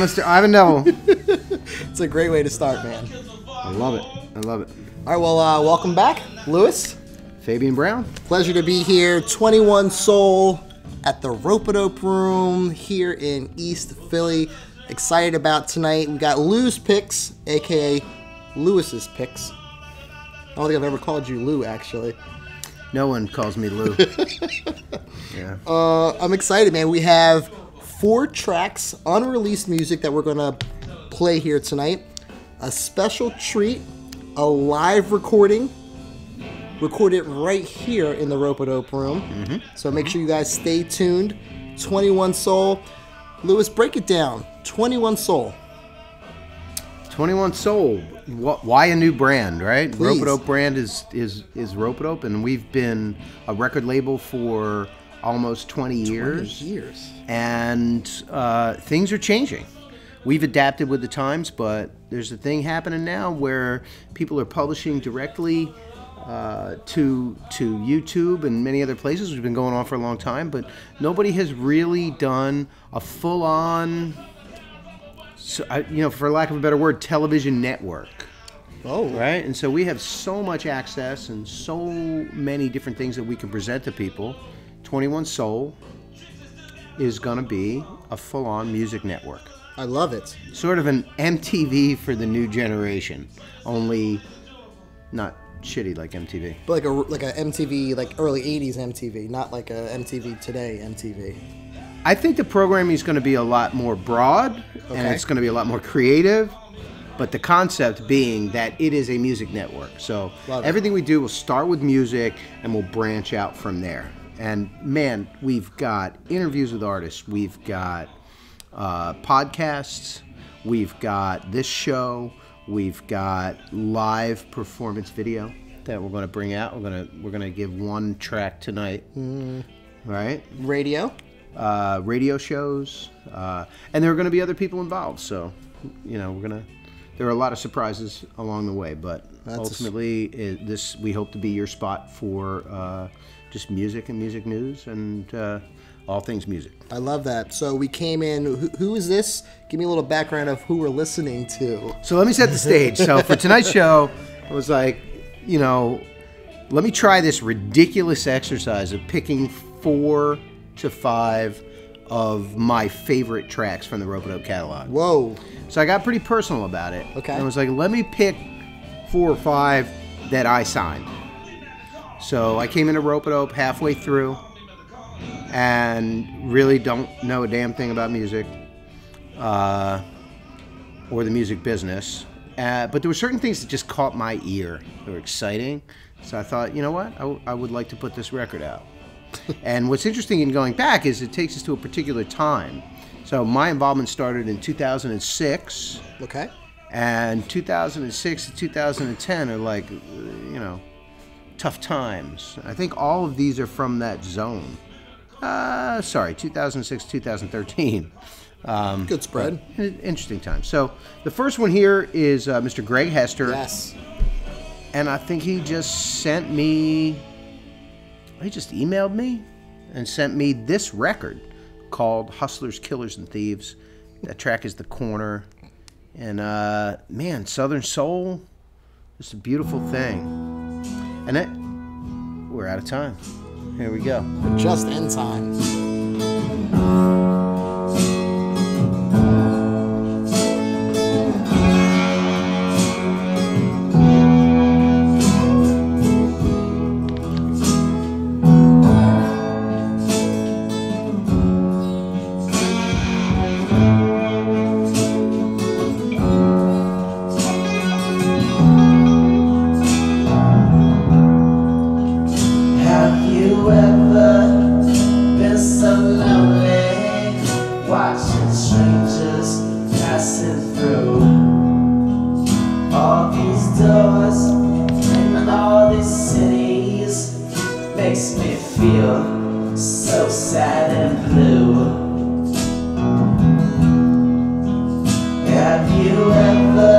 Mr. Ivan Neville. It's a great way to start, man. I love it. I love it. All right, well, welcome back, Lewis. Fabian Brown. Pleasure to be here. 21 Soul at the Ropeadope Room here in East Philly. Excited about tonight. We got Lou's picks, a.k.a. Lewis's picks. I don't think I've ever called you Lou, actually. No one calls me Lou. Yeah. I'm excited, man. We have 4 tracks, unreleased music that we're going to play here tonight. A special treat, a live recording, recorded right here in the Ropeadope Room. Mm-hmm. So make sure you guys stay tuned. 21 Soul. Lewis, break it down. 21 Soul. 21 Soul. Why a new brand, right? Please. Ropeadope brand is Ropeadope, and we've been a record label for almost 20 years. 20 years. And things are changing. We've adapted with the times, but there's a thing happening now where people are publishing directly to YouTube and many other places, which has been going on for a long time, but nobody has really done a full-on, for lack of a better word, television network. Oh. Right? And so we have so much access and so many different things that we can present to people. 21 Soul is going to be a full-on music network. I love it. Sort of an MTV for the new generation, only not shitty like MTV. But like a MTV, like early 80s MTV, not like a MTV today MTV. I think the programming is going to be a lot more broad, and it's going to be a lot more creative, but the concept being that it is a music network. So everything we do will start with music, and we'll branch out from there. And man, we've got interviews with artists, we've got podcasts, we've got this show, we've got live performance video that we're going to bring out. We're going to give one track tonight, right? Radio shows, and there are going to be other people involved. So, there are a lot of surprises along the way, but ultimately, we hope to be your spot for just music and music news and all things music. I love that. So we came in. Who is this? Give me a little background of who we're listening to. So let me set the stage. So for tonight's show, I was like, let me try this ridiculous exercise of picking 4 to 5 of my favorite tracks from the Ropeadope catalog. Whoa. So I got pretty personal about it. Okay. And I was like, let me pick 4 or 5 that I signed. So I came into Ropeadope halfway through and really don't know a damn thing about music or the music business. But there were certain things that just caught my ear. They were exciting. So I thought, you know what? I would like to put this record out. And what's interesting in going back is it takes us to a particular time. So my involvement started in 2006. Okay. And 2006 to 2010 are like, tough times. I think all of these are from that zone. 2006, 2013. Good spread. Interesting time. So the first one here is Mr. Greg Hester. Yes. And I think he just sent me, he just emailed me and sent me this record called Hustlers, Killers, and Thieves. That track is The Corner. And man, Southern Soul, just a beautiful thing. And we're out of time. Here we go. We're just in time. Beside sad and blue. Have you ever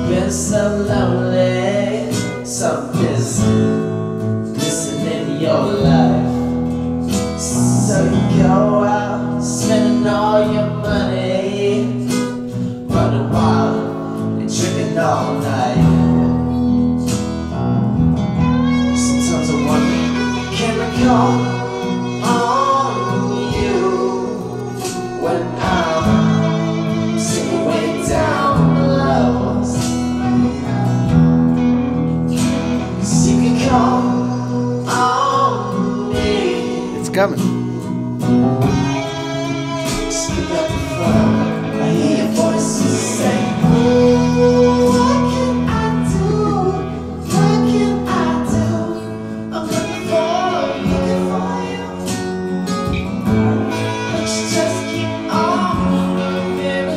been so lonely? Something's missing in your life. So you go out spending all your money, running wild and drinking all night. Sometimes I wonder, can I call on you when I'm sitting way down below? 'Cause you can call on me. It's coming. Speak up in front, I hear your voices say, what can I do? What can I do? I'm looking for you. But you just keep on moving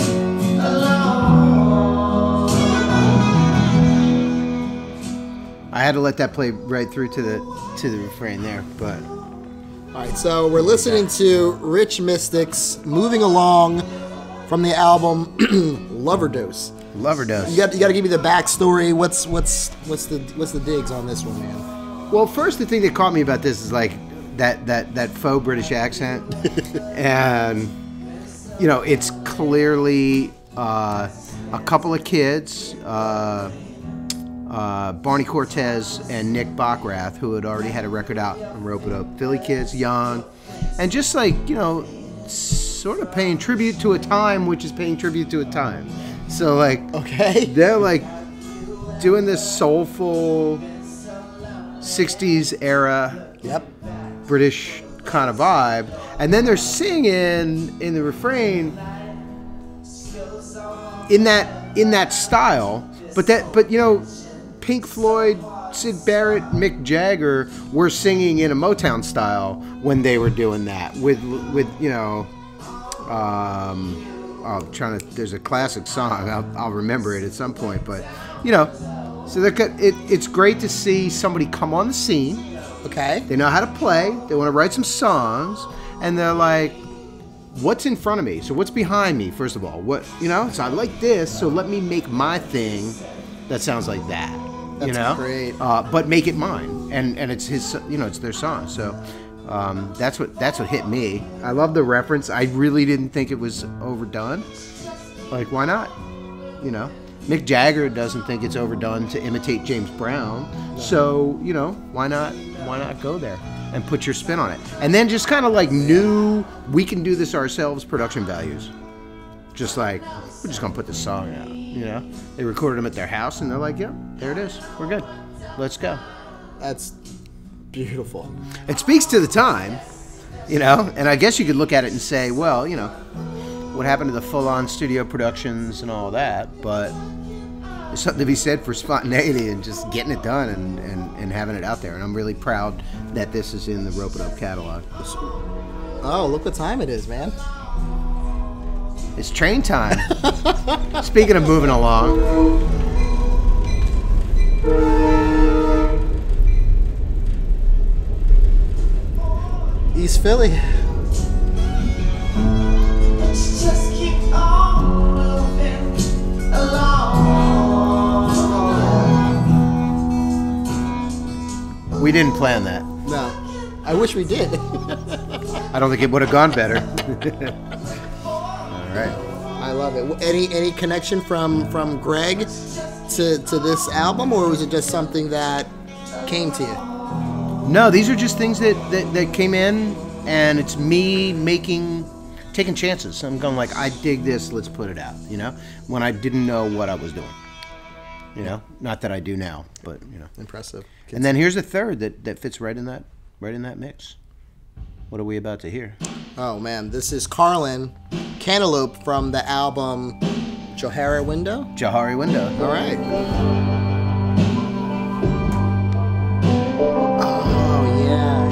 along. I had to let that play right through to the refrain there, but All right, so we're listening to Rich Mystics, Moving Along, from the album Lover Dose. Lover Dose. You got to give me the backstory. What's the digs on this one, man? Well, first, the thing that caught me about this is like that faux British accent, and you know, it's clearly a couple of kids, Barney Cortez and Nick Bockrath, who had already had a record out on Ropeadope. Philly kids, young, and just like, you know, sort of paying tribute to a time, which is paying tribute to a time. So like, Okay. they're like doing this soulful 60s era Yep. British kind of vibe, and then they're singing in the refrain in that style, but you know, Pink Floyd, Sid Barrett, Mick Jagger were singing in a Motown style when they were doing that with you know, there's a classic song, I'll remember it at some point, but you know, so it's great to see somebody come on the scene. Okay. They know how to play. They want to write some songs, and they're like, "What's in front of me? So what's behind me? First of all, what, you know? So I like this. So let me make my thing that sounds like that. That's you know, great. But make it mine, and it's his. You know, it's their song. So that's what hit me. I love the reference. I really didn't think it was overdone. Like, why not? You know, Mick Jagger doesn't think it's overdone to imitate James Brown. So, you know, why not go there and put your spin on it? And then just kind of like new, we can do this ourselves production values. Just like, we're just going to put this song out, you know? They recorded them at their house, and they're like, yeah, there it is. We're good. Let's go. That's beautiful. It speaks to the time, you know? And I guess you could look at it and say, well, you know, what happened to the full-on studio productions and all that? But there's something to be said for spontaneity and just getting it done and having it out there. And I'm really proud that this is in the Ropeadope catalog. Oh, look what time it is, man. It's train time. Speaking of moving along. East Philly. Just keep on moving along. We didn't plan that. No. I wish we did. I don't think it would have gone better. All right. I love it. Any connection from Greg to this album, or was it just something that came to you? No, these are just things that came in, and it's me taking chances. I'm going like, I dig this, let's put it out, you know? When I didn't know what I was doing. You know? Not that I do now, but, you know. Impressive. And then here's a third that fits right in that mix. What are we about to hear? Oh man, this is Carlon, Cantaloupe, from the album Johari Window. Johari Window. All right. Oh yeah.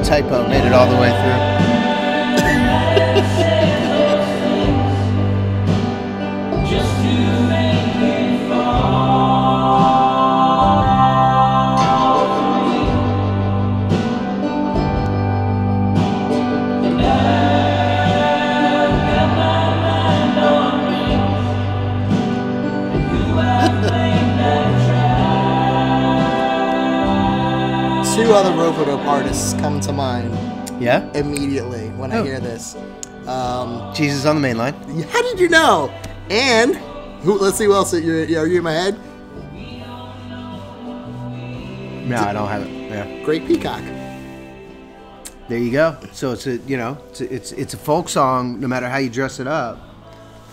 typo made it all the way through. Two other Ropeadope artists come to mind Yeah? immediately when I hear this. Jesus on the main line. How did you know? And let's see who else. Are you in my head? No, I don't have it. Yeah. Great Peacock. There you go. So it's a, it's a folk song no matter how you dress it up.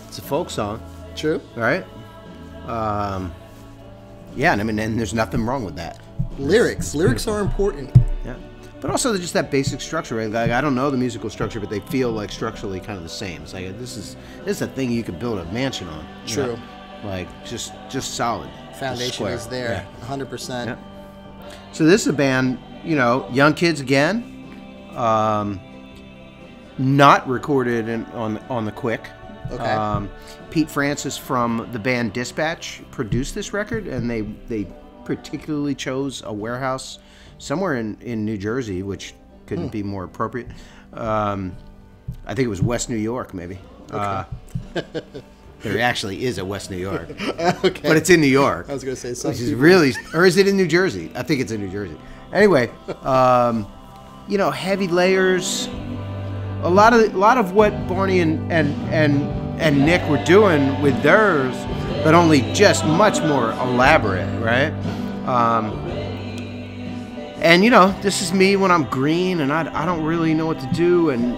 It's a folk song, True. right? Yeah, and I mean, and there's nothing wrong with that. Lyrics are important. Yeah, but also just that basic structure, right? Like I don't know the musical structure, but they feel like structurally kind of the same. It's like this is a thing you could build a mansion on. you know? True. Like just solid. Just Foundation square. is there, Yeah. 100%. Yeah. So this is a band, young kids again, not recorded on the quick. Okay. Pete Francis from the band Dispatch produced this record, and they particularly chose a warehouse somewhere in New Jersey, which couldn't be more appropriate. I think it was West New York, maybe. Okay. There actually is a West New York, Okay. but it's in New York. I was going to say something. Which is really, or is it in New Jersey? I think it's in New Jersey. Anyway, heavy layers. A lot of what Barney and Nick were doing with theirs, but only just much more elaborate, right? And this is me when I'm green and I don't really know what to do, and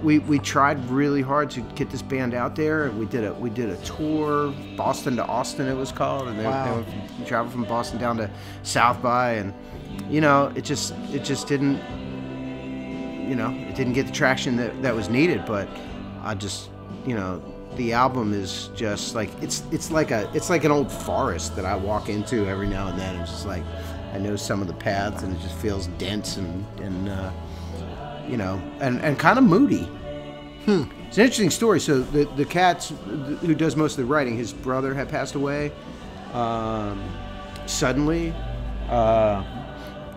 we tried really hard to get this band out there. We did a tour, Boston to Austin it was called, and Wow. we traveled from Boston down to South by, and it just didn't it didn't get the traction that was needed. But I just the album is just like it's like an old forest that I walk into every now and then. It's just like I know some of the paths, and it just feels dense and kind of moody. It's an interesting story. So the Cats, who does most of the writing, his brother had passed away suddenly,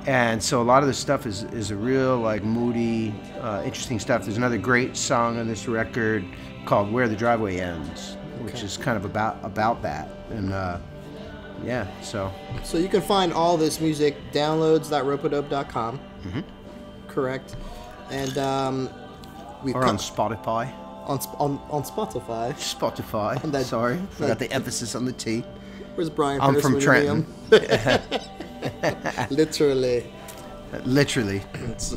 and so a lot of this stuff is a real like moody, interesting stuff. There's another great song on this record called "Where the Driveway Ends," which is kind of about that, and yeah. So you can find all this music downloads.ropeadope.com. Mm-hmm. Correct. And we've or on Spotify. on Spotify. Spotify. On that- Sorry, forgot the emphasis on the T. Where's Brian? I'm Ferris from when you Trenton. need him? Literally. Literally.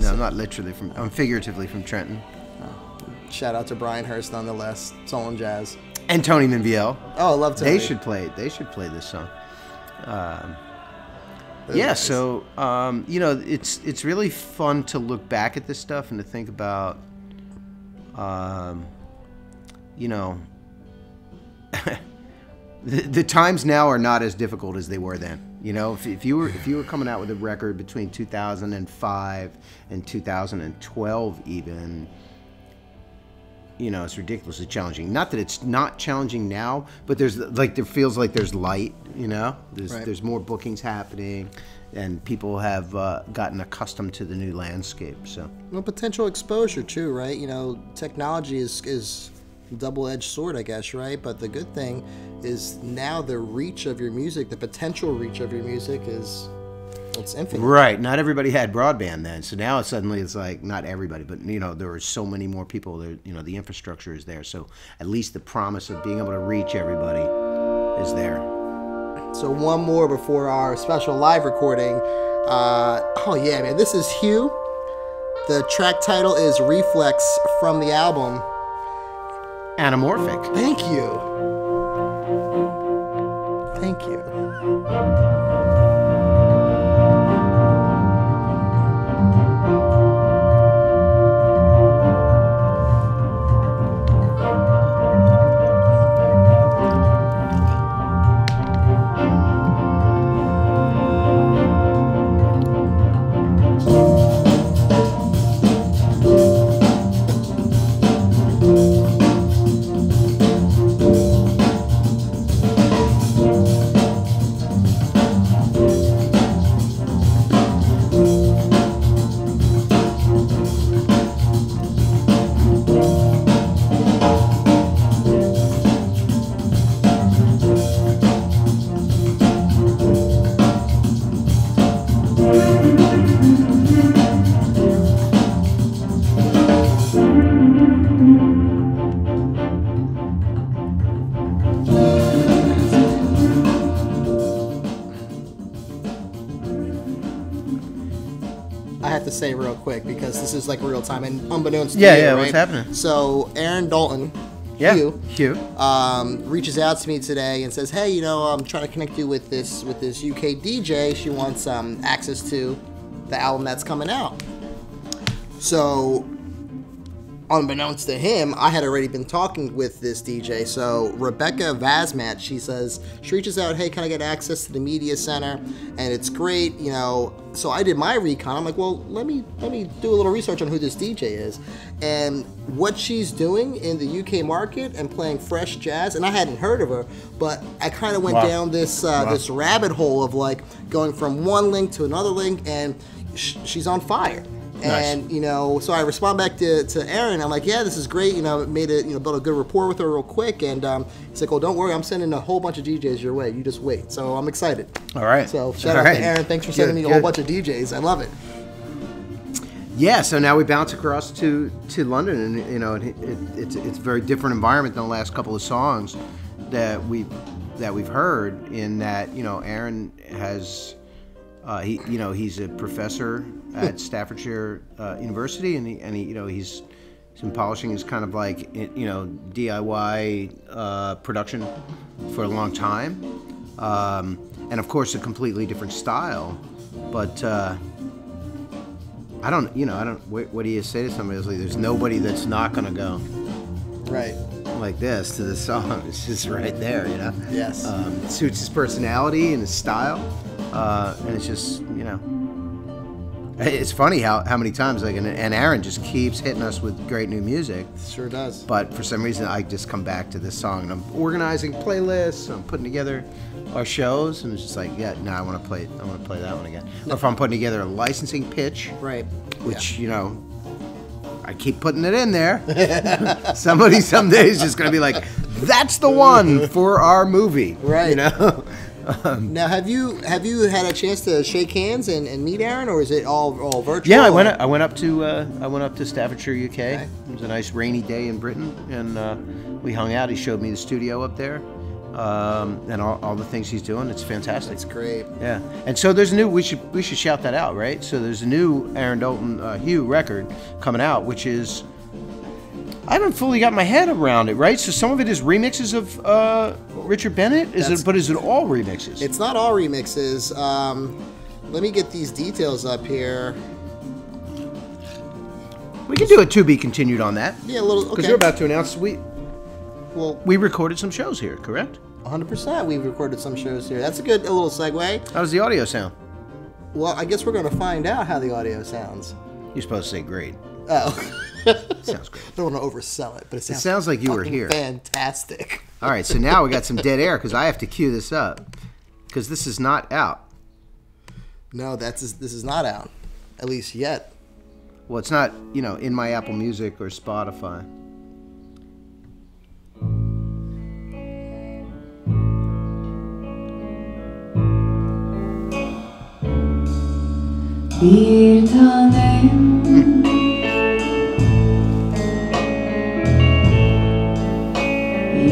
No, not literally. I'm figuratively from Trenton. Shout out to Brian Hurst nonetheless. Soul and jazz. And Tony Manviel. Oh, I love Tony. They should play this song. Very Yeah, nice. so it's really fun to look back at this stuff and to think about, the times now are not as difficult as they were then. If you were coming out with a record between 2005 and 2012 even, it's ridiculously challenging. Not that it's not challenging now, but there feels like there's light. There's more bookings happening, and people have gotten accustomed to the new landscape. So Well, potential exposure too, right? Technology is a double-edged sword, I guess, right? But the good thing is now the reach of your music, the potential reach of your music it's infinite. right, not everybody had broadband then. So now it's like not everybody, but there are so many more people. There, the infrastructure is there. So at least the promise of being able to reach everybody is there. So one more before our special live recording. Oh yeah, man, this is Hugh. The track title is Reflex from the album Anamorphic. Thank you. Thank you. I have to say real quick because this is like real time and unbeknownst to Yeah, you, yeah, right? what's happening? So Aaron Dalton, Yeah, Hugh, Hugh. reaches out to me today and says, "Hey, you know, I'm trying to connect you with this UK DJ. She wants access to the album that's coming out." So, unbeknownst to him, I had already been talking with this DJ. So Rebecca Vazmat, she reaches out, "Hey, can I get access to the media center?" And it's great, you know. So I did my recon. I'm like, well, let me do a little research on who this DJ is and what she's doing in the UK market and playing fresh jazz. And I hadn't heard of her, but I kind of went down this this rabbit hole of like going from one link to another link, and she's on fire. And, you know, so I respond back to Aaron. I'm like, yeah, this is great. You know, built a good rapport with her real quick. And he's like, well, don't worry. I'm sending a whole bunch of DJs your way. You just wait. So I'm excited. All right. So shout out to Aaron. Thanks for sending me a whole bunch of DJs. I love it. Yeah, so now we bounce across to London, and you know, it's a very different environment than the last couple of songs that we've heard. In that, you know, Aaron has, he's a professor at Staffordshire University, and he you know, he's been polishing his kind of like, you know, DIY production for a long time, and of course a completely different style, but. I don't. What do you say to somebody else? Like, there's nobody that's not gonna go Right. like this to the song. It's just right there, you know. Yes. It suits his personality and his style, and it's just, you know, it's funny how many times like and Aaron just keeps hitting us with great new music. Sure does. But for some reason, I just come back to this song, and I'm organizing playlists. I'm putting together our shows, and it's just like, yeah, no, I want to play that one again. Or if I'm putting together a licensing pitch, Right. which you know, I keep putting it in there. Somebody someday is just gonna be like, that's the one for our movie, Right. You know. Now, have you had a chance to shake hands and meet Aaron, or is it all virtual? Yeah, I went up to Staffordshire, UK. Okay. It was a nice rainy day in Britain, and we hung out. He showed me the studio up there, and all the things he's doing. It's fantastic. That's great. Yeah, and so there's a new. We should shout that out, right? So there's a new Aaron Dalton Hugh record coming out, which is. I haven't fully got my head around it, right? So some of it is remixes of Richard Bennett. But is it all remixes? It's not all remixes. Let me get these details up here. We can do a to be continued on that. Yeah, a little. Because Okay. you're about to announce we Well, recorded some shows here, correct? 100%. We've recorded some shows here. That's a little segue. How does the audio sound? Well, I guess we're going to find out how the audio sounds. You're supposed to say great. Oh. Sounds great. I don't want to oversell it, but it sounds like you were fucking here. Fantastic. All right, so now we got some dead air because I have to cue this up because this is not out. No, this is not out, at least yet. Well, it's not, you know, in my Apple Music or Spotify. Bir tanem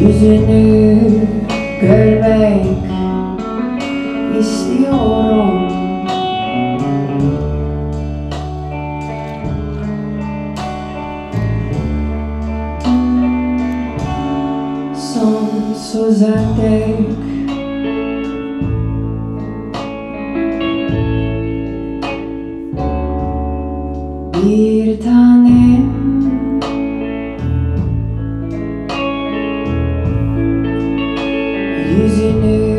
yüzünü görmek istiyorum. Sonsuza dek bir tanem yüzünü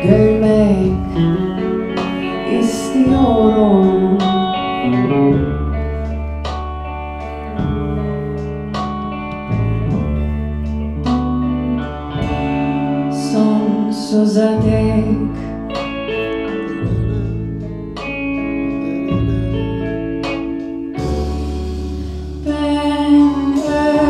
görmek istiyorum. Sonsuza dek ben ölümsüz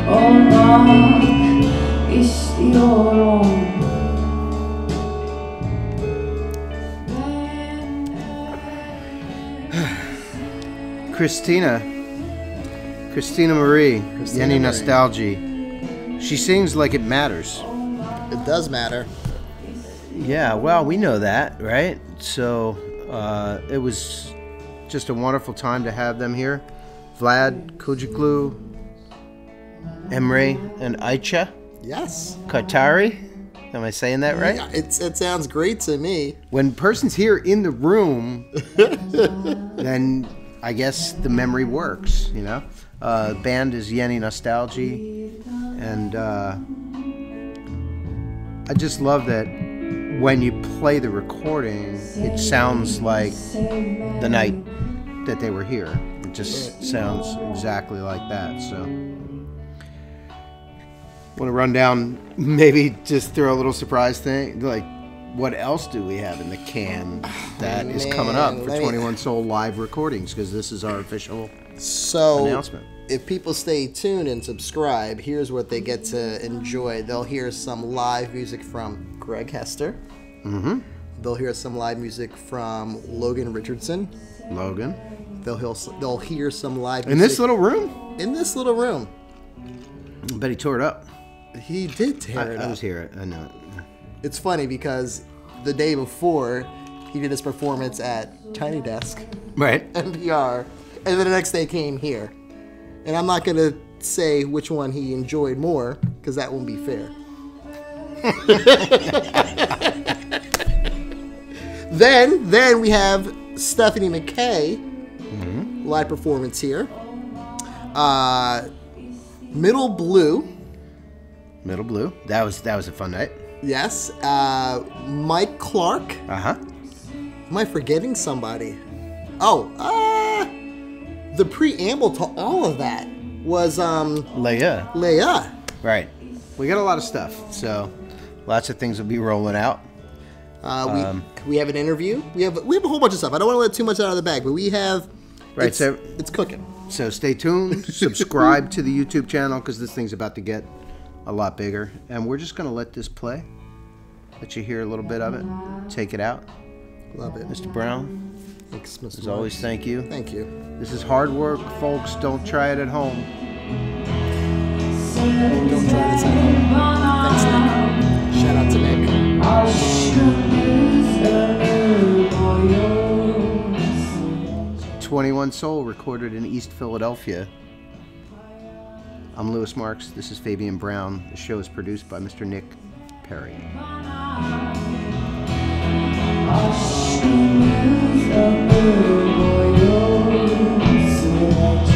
olmak istiyorum. Christina Marie, Yeni Marie. Nostalji, She sings like it matters. It does matter. Yeah, well, we know that, right? So it was just a wonderful time to have them here. Vlad, Kujiklu, Emre, and Aicha. Yes. Katari. Am I saying that right? Yeah, it sounds great to me. When person's here in the room, then I guess the memory works, you know? Band is Yeni, Nostalji. And I just love that when you play the recording, it sounds like the night that they were here. It just sounds exactly like that. So, want to run down, maybe just throw a little surprise thing, like what else do we have in the can that is coming up for 21 Soul live recordings? Because this is our official announcement. If people stay tuned and subscribe, here's what they get to enjoy. They'll hear some live music from Greg Hester. Mm-hmm. They'll hear some live music from Logan Richardson. Logan. They'll hear some live music. In this little room? In this little room. I bet he tore it up. He did tear it up. I was here. I know it. It's funny because the day before, he did his performance at Tiny Desk. Right. NPR. And then the next day came here. And I'm not going to say which one he enjoyed more, because that won't be fair. Then we have Stephanie McKay, live performance here. Middle Blue. Middle Blue. That was a fun night. Yes. Mike Clark. Uh-huh. Am I forgetting somebody? Oh, the preamble to all of that was Leia. Right. We got a lot of stuff, so lots of things will be rolling out. We have an interview. We have a whole bunch of stuff. I don't want to let too much out of the bag, but we have. Right. It's cooking. So stay tuned. Subscribe to the YouTube channel because this thing's about to get a lot bigger, and we're just gonna let this play. Let you hear a little bit of it. Take it out. Love it, Mr. Brown. Thanks, Mr. As always, thank you. Thank you. This is hard work, folks. Don't try it at home. Don't try this at home. Thanks, Nick. Shout out to Nick. 21 Soul recorded in East Philadelphia. I'm Lewis Marks. This is Fabian Brown. The show is produced by Mr. Nick Perri. Boy,